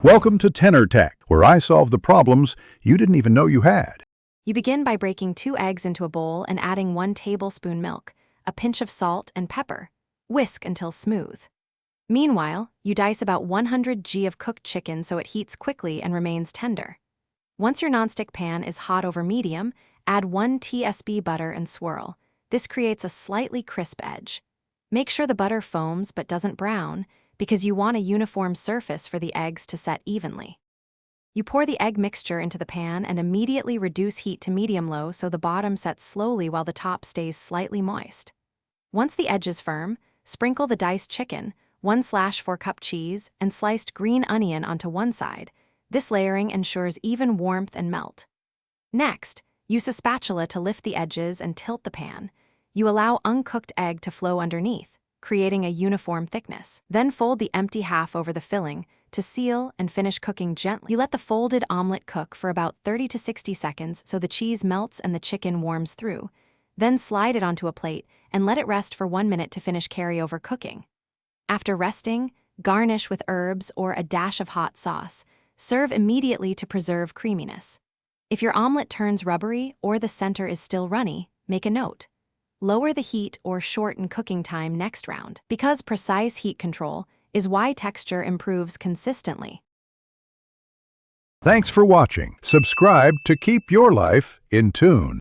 Welcome to Tenor Tech, where I solve the problems you didn't even know you had. You begin by breaking 2 eggs into a bowl and adding 1 tablespoon milk, a pinch of salt and pepper. Whisk until smooth. Meanwhile, you dice about 100 g of cooked chicken so it heats quickly and remains tender. Once your nonstick pan is hot over medium, add 1 tsp butter and swirl. This creates a slightly crisp edge. Make sure the butter foams but doesn't brown, because you want a uniform surface for the eggs to set evenly. You pour the egg mixture into the pan and immediately reduce heat to medium-low so the bottom sets slowly while the top stays slightly moist. Once the edge is firm, sprinkle the diced chicken, 1/4 cup cheese, and sliced green onion onto one side. This layering ensures even warmth and melt. Next, use a spatula to lift the edges and tilt the pan. You allow uncooked egg to flow underneath, creating a uniform thickness. Then fold the empty half over the filling to seal and finish cooking gently. You let the folded omelet cook for about 30 to 60 seconds so the cheese melts and the chicken warms through. Then slide it onto a plate and let it rest for 1 minute to finish carryover cooking. After resting, garnish with herbs or a dash of hot sauce. Serve immediately to preserve creaminess. If your omelet turns rubbery or the center is still runny, make a note. Lower the heat or shorten cooking time next round, because precise heat control is why texture improves consistently. Thanks for watching. Subscribe to keep your life in tune.